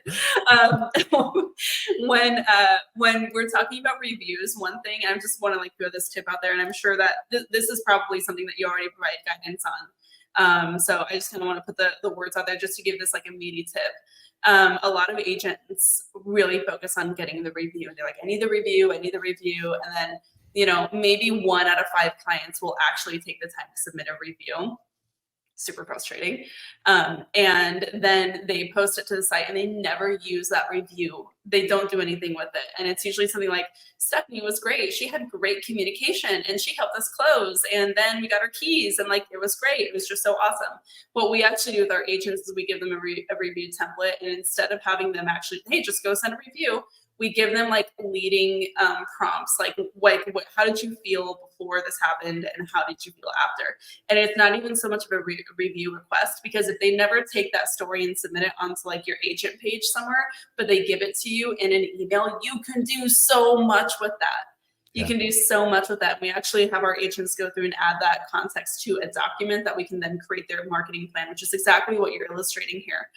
When we're talking about reviews, one thing I just want to like throw this tip out there, and I'm sure that this is probably something that you already provide guidance on. So I just kind of want to put the words out there just to give this like a meaty tip. A lot of agents really focus on getting the review. They're like, I need the review, and then maybe 1 out of 5 clients will actually take the time to submit a review. Super frustrating. And then they post it to the site and they never use that review. They don't do anything with it. And it's usually something like, Stephanie was great. She had great communication and she helped us close. And then we got our keys and like, it was great. It was just so awesome. What we actually do with our agents is we give them a review template. And instead of having them actually, hey, just go send a review, we give them like leading prompts, like how did you feel before this happened and how did you feel after? And it's not even so much of a review request, because if they never take that story and submit it onto like your agent page somewhere, but they give it to you in an email, you can do so much with that. You can do so much with that. We actually have our agents go through and add that context to a document that we can then create their marketing plan, which is exactly what you're illustrating here.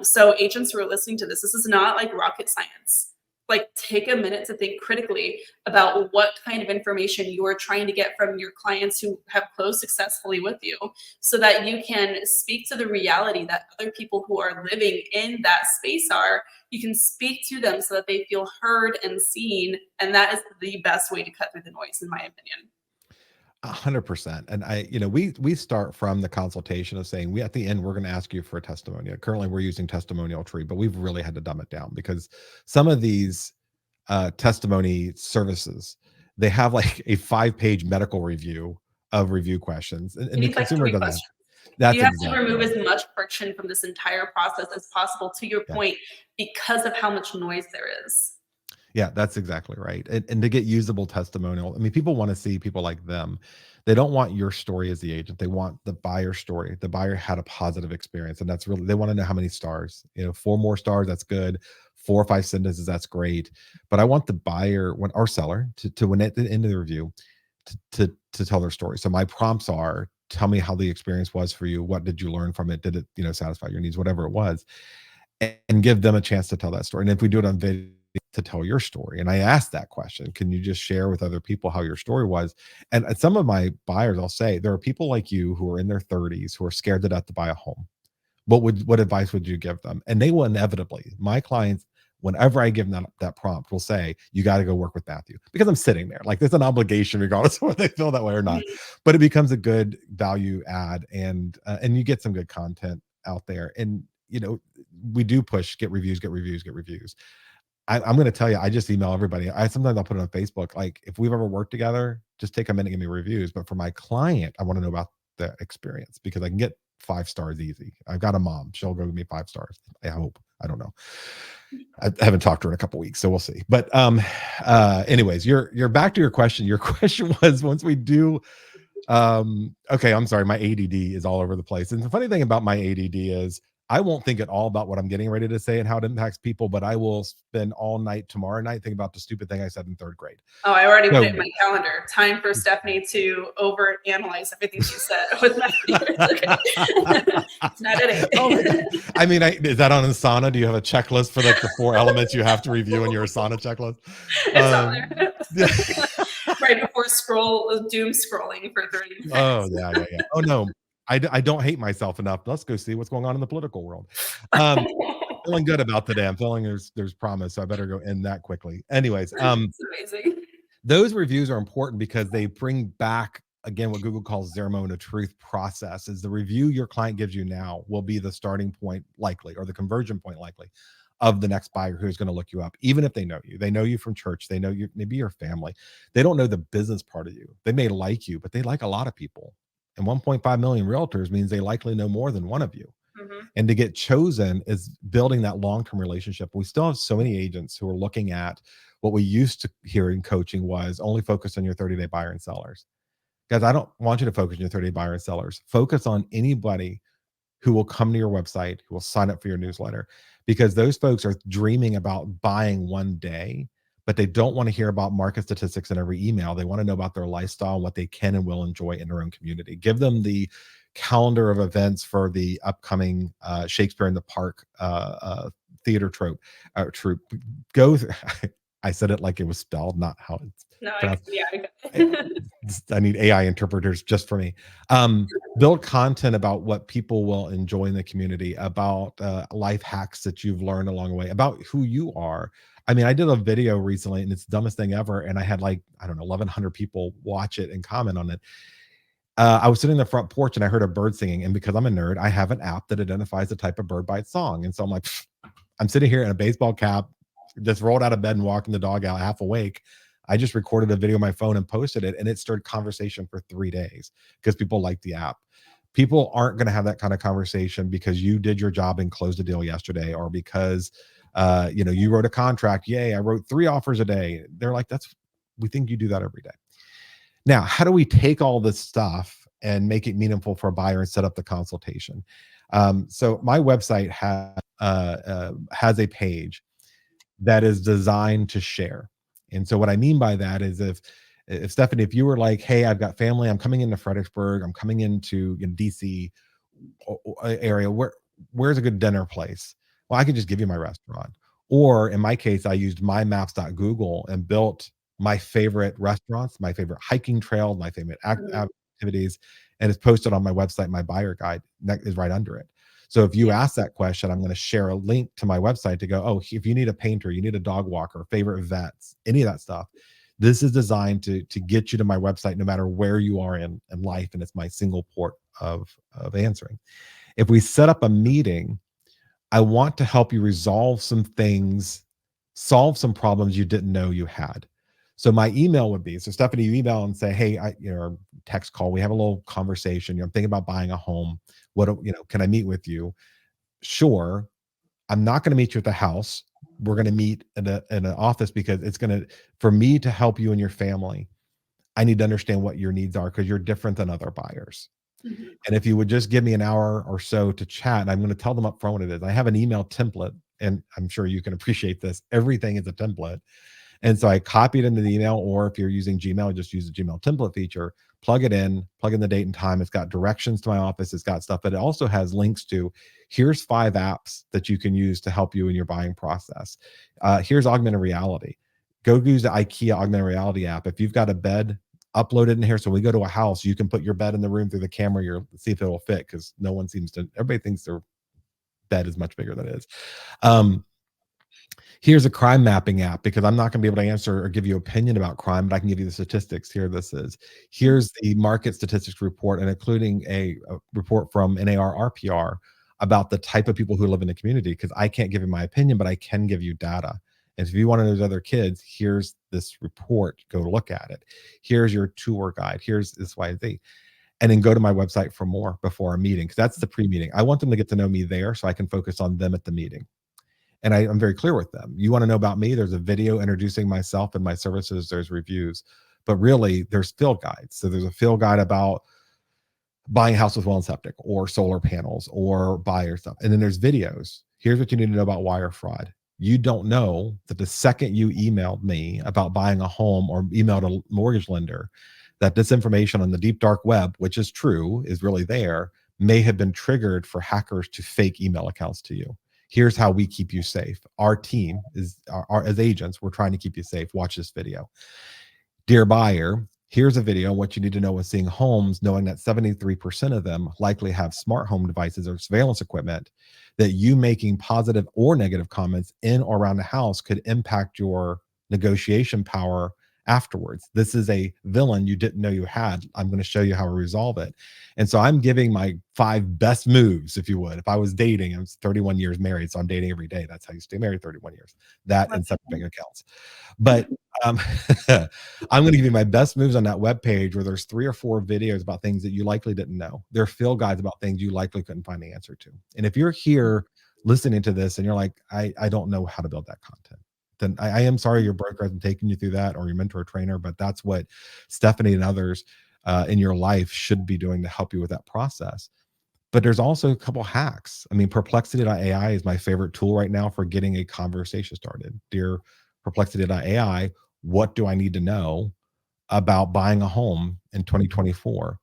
So agents who are listening to this is not like rocket science. Like, take a minute to think critically about what kind of information you are trying to get from your clients who have closed successfully with you, so that you can speak to the reality that other people who are living in that space are. You can speak to them so that they feel heard and seen. And that is the best way to cut through the noise, in my opinion. 100%. And we start from the consultation of saying, at the end, we're going to ask you for a testimonial. Currently we're using Testimonial Tree, but we've really had to dumb it down because some of these testimony services, they have like a 5-page medical review of review questions, and the consumer doesn't have. That's you have to remove as much friction from this entire process as possible, to your point, because of how much noise there is. Yeah, that's exactly right. And to get usable testimonial, I mean, people want to see people like them. They don't want your story as the agent. They want the buyer's story. The buyer had a positive experience, and that's really, they want to know how many stars. 4 more stars, that's good. 4 or 5 sentences, that's great. But I want the buyer, our seller, to when at the end of the review, to tell their story. So my prompts are, tell me how the experience was for you. What did you learn from it? Did it satisfy your needs? Whatever it was, and give them a chance to tell that story. And if we do it on video, to tell your story. And I asked that question, can you just share with other people how your story was? And some of my buyers, I'll say, there are people like you who are in their 30s who are scared to death to buy a home. What advice would you give them? And they will inevitably, my clients, whenever I give them that prompt, will say, you got to go work with Matthew, because I'm sitting there. Like, there's an obligation regardless of whether they feel that way or not. But it becomes a good value add, and you get some good content out there. And we do push, get reviews. I'm going to tell you, I just email everybody. Sometimes I'll put it on Facebook. Like, if we've ever worked together, just take a minute and give me reviews. But for my client, I want to know about the experience, because I can get 5 stars easy. I've got a mom. She'll go give me 5 stars. I hope. I don't know. I haven't talked to her in a couple weeks, so we'll see. But anyways, you're back to your question. Your question was, once we do, okay, I'm sorry. My ADD is all over the place. And the funny thing about my ADD is, I won't think at all about what I'm getting ready to say and how it impacts people, but I will spend all night tomorrow night thinking about the stupid thing I said in 3rd grade. Oh, I already put it in my calendar. Time for Stephanie to overanalyze everything she said with Matthew. It's not at 8. I mean, is that on Asana? Do you have a checklist for like the 4 elements you have to review in your Asana checklist? It's on there. Right before doom scrolling for 30 minutes. Oh, yeah. Oh, no. I don't hate myself enough. Let's go see what's going on in the political world. Feeling good about today. I'm feeling there's promise, so I better go end that quickly. Anyways, it's amazing. Those reviews are important because they bring back, again, what Google calls their moment of truth process. Is the review your client gives you now will be the starting point likely, or the conversion point likely, of the next buyer who's going to look you up, even if they know you from church, they know you, maybe your family, they don't know the business part of you. They may like you, but they like a lot of people. And 1.5 million realtors means they likely know more than one of you. Mhm. And to get chosen is building that long-term relationship. We still have so many agents who are looking at what we used to hear in coaching was only focus on your 30-day buyer and sellers. Guys, I don't want you to focus on your 30-day buyer and sellers. Focus on anybody who will come to your website, who will sign up for your newsletter, because those folks are dreaming about buying one day, but they don't want to hear about market statistics in every email. They want to know about their lifestyle, what they can and will enjoy in their own community. Give them the calendar of events for the upcoming Shakespeare in the Park theater troupe. Go. I said it like it was spelled, not how it's No, pronounced. yeah, I got Eh, it. I need AI interpreters just for me. Build content about what people will enjoy in the community, about life hacks that you've learned along the way, about who you are. I mean, I did a video recently and it's the dumbest thing ever. And I had like, I don't know, 1,100 people watch it and comment on it. I was sitting in the front porch and I heard a bird singing. And because I'm a nerd, I have an app that identifies the type of bird by its song. And so I'm like, I'm sitting here in a baseball cap, just rolled out of bed and walking the dog out half awake. I just recorded a video on my phone and posted it, and it started conversation for 3 days because people like the app. People aren't going to have that kind of conversation because you did your job and closed a deal yesterday, or because you wrote a contract. Yay, I wrote 3 offers a day. They're like, we think you do that every day. Now, how do we take all this stuff and make it meaningful for a buyer and set up the consultation? So my website has a page that is designed to share. And so what I mean by that is if Stephanie, if you were like, hey, I've got family, I'm coming into Fredericksburg, I'm coming into DC area, where's a good dinner place? Well, I could just give you my restaurant. Or in my case, I used mymaps.google and built my favorite restaurants, my favorite hiking trail, my favorite Mhm. activities, and it's posted on my website. My buyer guide that is right under it. So if you Yeah. ask that question, I'm going to share a link to my website to go, oh, if you need a painter, you need a dog walker, favorite vets, any of that stuff. This is designed to get you to my website no matter where you are in life. And it's my single port of answering. If we set up a meeting, I want to help you resolve some things, solve some problems you didn't know you had. So my email would be, so Stephanie, you email and say, hey, text call, we have a little conversation. I'm thinking about buying a home. Can I meet with you? Sure. I'm not going to meet you at the house. We're going to meet in an office because it's going to, for me to help you and your family, I need to understand what your needs are because you're different than other buyers. Mhm. And if you would just give me an hour or so to chat, I'm going to tell them up front what it is. I have an email template, and I'm sure you can appreciate this. Everything is a template. And so I copy it into the email, or if you're using Gmail, just use the Gmail template feature, plug it in, plug in the date and time. It's got directions to my office. It's got stuff, but it also has links to here's 5 apps that you can use to help you in your buying process. Here's augmented reality. Go use the IKEA augmented reality app. If you've got a bed, upload it in here. So when we go to a house, you can put your bed in the room through the camera. You'll see if it will fit because everybody thinks their bed is much bigger than it is. Here's a crime mapping app because I'm not going to be able to answer or give you opinion about crime, but I can give you the statistics. Here, this is. Here's the market statistics report, and including a report from NAR RPR about the type of people who live in the community. Because I can't give you my opinion, but I can give you data. And if you want to know those other kids, here's this report. Go look at it. Here's your tour guide. Here's this YZ. And then go to my website for more before a meeting because that's the pre-meeting. I want them to get to know me there so I can focus on them at the meeting. And I'm very clear with them. You want to know about me? There's a video introducing myself and my services. There's reviews, but really there's field guides. So there's a field guide about buying a house with well and septic or solar panels or buyer stuff. And then there's videos. Here's what you need to know about wire fraud. You don't know that the second you emailed me about buying a home or emailed a mortgage lender, that this information on the deep dark web, which is true, is really there, may have been triggered for hackers to fake email accounts to you. Here's how we keep you safe. Our team is as agents, we're trying to keep you safe. Watch this video. Dear buyer, here's a video on what you need to know when seeing homes, knowing that 73% of them likely have smart home devices or surveillance equipment, that you making positive or negative comments in or around the house could impact your negotiation power afterwards. This is a villain you didn't know you had. I'm going to show you how to resolve it. And so I'm giving my 5 best moves, if you would. If I was dating, I'm 31 years married, so I'm dating every day. That's how you stay married 31 years. That and separate bank accounts. But um, I'm going to give you my best moves on that web page where there's 3 or 4 videos about things that you likely didn't know. There are field guides about things you likely couldn't find the answer to. And if you're here listening to this and you're like, I don't know how to build that content, then I am sorry your broker hasn't taken you through that, or your mentor or trainer, but that's what Stephanie and others in your life should be doing to help you with that process. But there's also a couple hacks. I mean, perplexity.ai is my favorite tool right now for getting a conversation started. Dear perplexity.ai, what do I need to know about buying a home in 2024?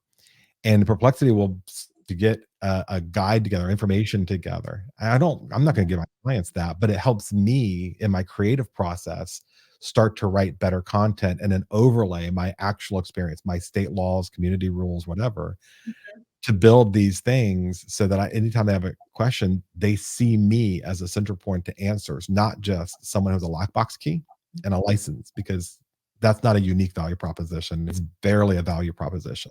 And Perplexity will to get a guide together, information together. I'm not going to give my clients that, but it helps me in my creative process start to write better content and then overlay my actual experience, my state laws, community rules, whatever, to build these things so that anytime they have a question, they see me as a center point to answers, not just someone who's a lockbox key and a license, because that's not a unique value proposition. It's barely a value proposition.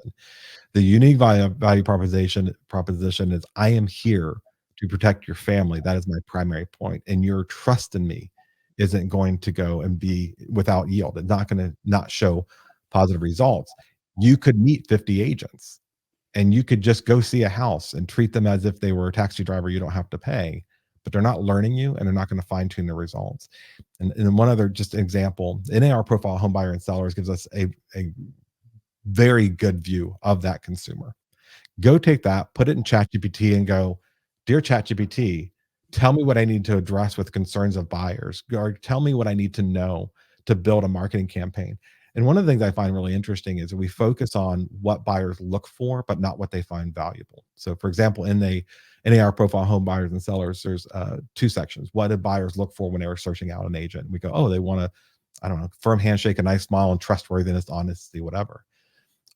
The unique value proposition is I am here to protect your family. That is my primary point. And your trust in me isn't going to go and be without yield. It's not going to not show positive results. You could meet 50 agents and you could just go see a house and treat them as if they were a taxi driver you don't have to pay, but they're not learning you and they're not going to fine tune the results. And one other just example, NAR profile home buyer and sellers gives us a very good view of that consumer. Go take that, put it in ChatGPT and go, dear ChatGPT, tell me what I need to address with concerns of buyers, or tell me what I need to know to build a marketing campaign. And one of the things I find really interesting is that we focus on what buyers look for, but not what they find valuable. So for example, in the NAR profile home buyers and sellers, there's 2 sections. What did buyers look for when they were searching out an agent? We go, oh, they want a, I don't know, firm handshake, a nice smile, and trustworthiness, honesty, whatever.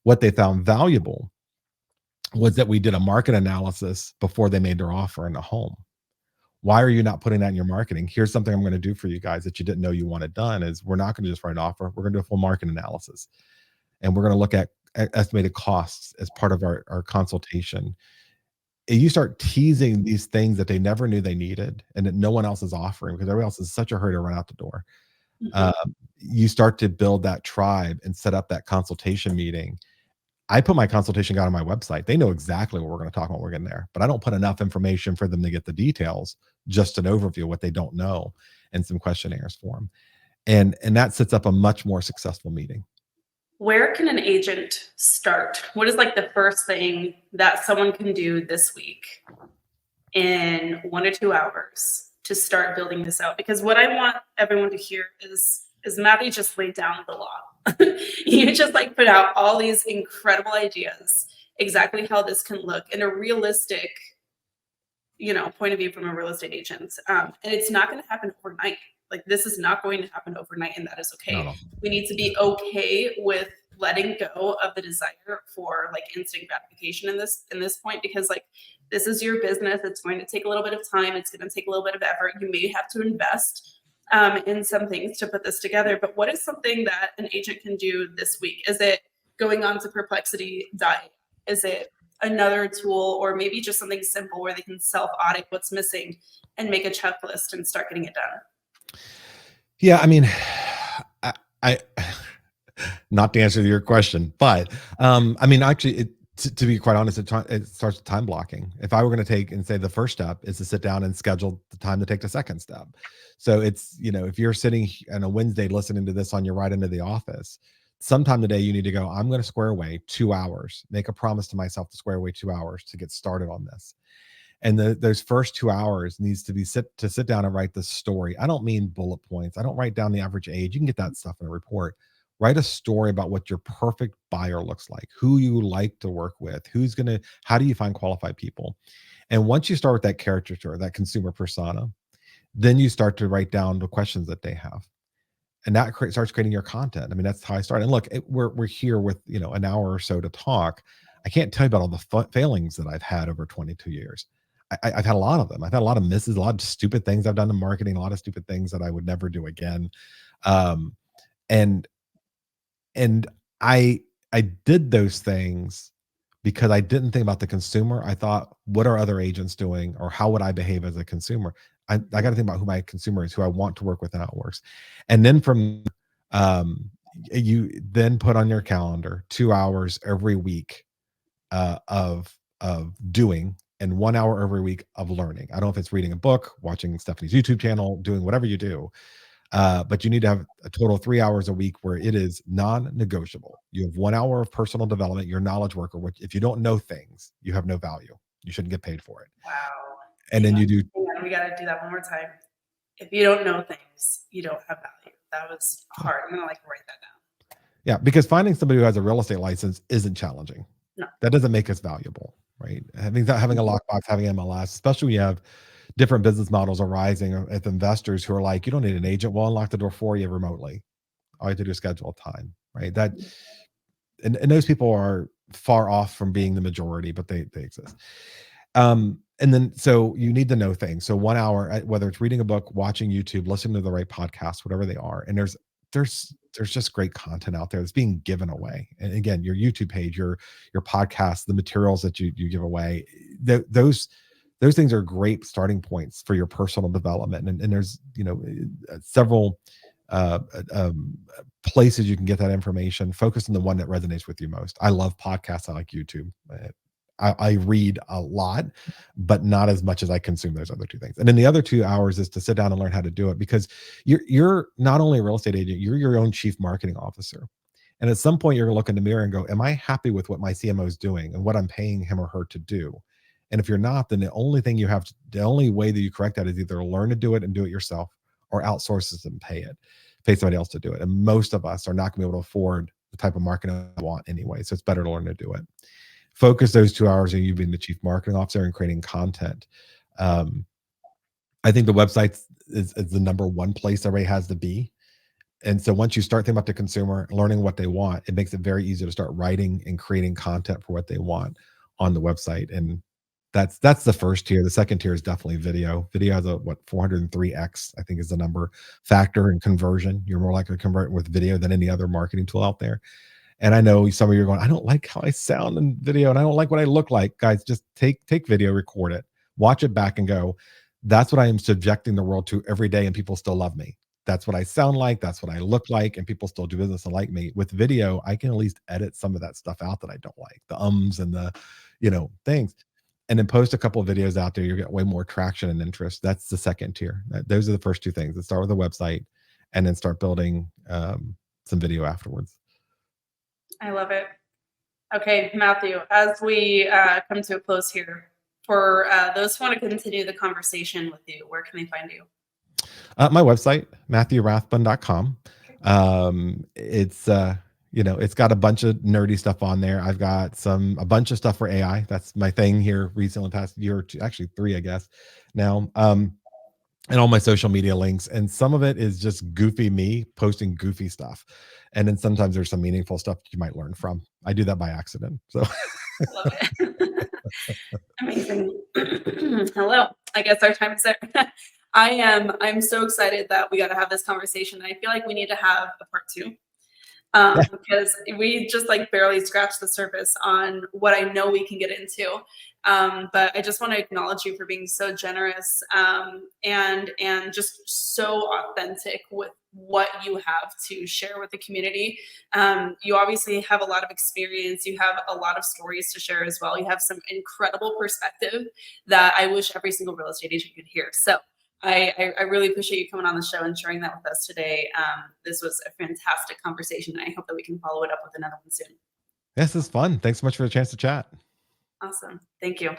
What they found valuable was that we did a market analysis before they made their offer in the home. Why are you not putting that in your marketing? Here's something I'm going to do for you guys that you didn't know you wanted done is we're not going to just write an offer. We're going to do a full market analysis. And we're going to look at estimated costs as part of our consultation. And you start teasing these things that they never knew they needed and that no one else is offering because everyone else is such a hurry to run out the door. You start to build that tribe and set up that consultation meeting. I put my consultation guide on my website. They know exactly what we're going to talk about when we're getting there, but I don't put enough information for them to get the details, just an overview of what they don't know and some questionnaires for them. And that sets up a much more successful meeting. Where can an agent start? What is like the first thing that someone can do this week in 1 or 2 hours to start building this out? Because what I want everyone to hear is Matthew just laid down the law. You just like put out all these incredible ideas, exactly how this can look in a realistic, point of view from a real estate agent. And it's not going to happen overnight. Like this is not going to happen overnight, and that is okay. No. We need to be okay with letting go of the desire for like instant gratification in this point, because like this is your business. It's going to take a little bit of time. It's going to take a little bit of effort. You may have to invest in some things to put this together. But what is something that an agent can do this week? Is it going on to Perplexity Diet? Is it another tool, or maybe just something simple where they can self-audit what's missing and make a checklist and start getting it done? Yeah, I mean, I not to answer your question, but I mean, actually, to be quite honest, it starts with time blocking. If I were going to take and say the first step is to sit down and schedule the time to take the second step. So it's, if you're sitting on a Wednesday listening to this on your ride into the office, sometime today you need to go, I'm going to square away 2 hours, make a promise to myself to square away 2 hours to get started on this. And those first 2 hours needs to be sit down and write the story. I don't mean bullet points. I don't write down the average age. You can get that stuff in a report. Write a story about what your perfect buyer looks like, who you like to work with, how do you find qualified people? And once you start with that caricature, that consumer persona, then you start to write down the questions that they have. And that starts creating your content. I mean, that's how I started. And look, we're here with, an hour or so to talk. I can't tell you about all the failings that I've had over 22 years. I've had a lot of them. I've had a lot of misses, a lot of stupid things I've done in marketing, a lot of stupid things that I would never do again. And and I did those things because I didn't think about the consumer. I thought, what are other agents doing, or how would I behave as a consumer? I got to think about who my consumer is, who I want to work with, and how it works. And then from you then put on your calendar 2 hours every week of doing, and 1 hour every week of learning. I don't know if it's reading a book, watching Stephanie's YouTube channel, doing whatever you do, but you need to have a total of 3 hours a week where it is non-negotiable. You have 1 hour of personal development, your knowledge worker, which if you don't know things, you have no value. You shouldn't get paid for it. Wow. And then you do, We got to do that one more time. If you don't know things, you don't have value. That was hard. I'm going to write that down. yeah, because finding somebody who has a real estate license isn't challenging. No. That doesn't make us valuable, right? Having a lockbox, having MLS, especially when you have different business models arising with investors who are like, you don't need an agent. We'll unlock the door for you remotely. All you have to do is schedule a time, right? That and those people are far off from being the majority, but they exist. And then so you need to know things. So 1 hour, whether it's reading a book, watching YouTube, listening to the right podcast, whatever they are, and there's just great content out there that's being given away. And again, your YouTube page, your podcast, the materials that you give away, those things are great starting points for your personal development. And there's several places you can get that information. Focus on the one that resonates with you most. I love podcasts. I like YouTube. I read a lot, but not as much as I consume those other two things. And then the other 2 hours is to sit down and learn how to do it, because you're not only a real estate agent, you're your own chief marketing officer. And at some point you're gonna look in the mirror and go, am I happy with what my CMO is doing and what I'm paying him or her to do? And if you're not, then the only way that you correct that is either learn to do it and do it yourself, or outsource it and pay somebody else to do it. And most of us are not gonna be able to afford the type of marketing I want anyway. So it's better to learn to do it. Focus those 2 hours on you being the chief marketing officer and creating content. I think the website is the number one place everybody has to be. And so once you start thinking about the consumer, learning what they want, it makes it very easy to start writing and creating content for what they want on the website. And that's the first tier. The second tier is definitely video. Video has a 403x, I think is the number, factor in conversion. You're more likely to convert with video than any other marketing tool out there. And I know some of you are going, I don't like how I sound in video and I don't like what I look like. Guys, just take video, record it, watch it back and go, that's what I am subjecting the world to every day, and people still love me. That's what I sound like. That's what I look like. And people still do business and like me. With video, I can at least edit some of that stuff out that I don't like, the ums and the, things. And then post a couple of videos out there. You get way more traction and interest. That's the second tier. Those are the first two things. Let's start with the website and then start building some video afterwards. I love it. Okay, Matthew, as we come to a close here, for those who want to continue the conversation with you, where can they find you? My website, MatthewRathbun.com. It's it's got a bunch of nerdy stuff on there. I've got a bunch of stuff for AI. That's my thing here recently, past year or two, actually 3, I guess now. And all my social media links, and some of it is just goofy me posting goofy stuff, and then sometimes there's some meaningful stuff you might learn from. I do that by accident. So Love it. Amazing. Hello. I guess our time is there. I'm so excited that we got to have this conversation. I feel like we need to have a part 2. Because we just barely scratched the surface on what I know we can get into. But I just want to acknowledge you for being so generous and just so authentic with what you have to share with the community. You obviously have a lot of experience. You have a lot of stories to share as well. You have some incredible perspective that I wish every single real estate agent could hear. So I really appreciate you coming on the show and sharing that with us today. This was a fantastic conversation, and I hope that we can follow it up with another one soon. This is fun. Thanks so much for the chance to chat. Awesome. Thank you.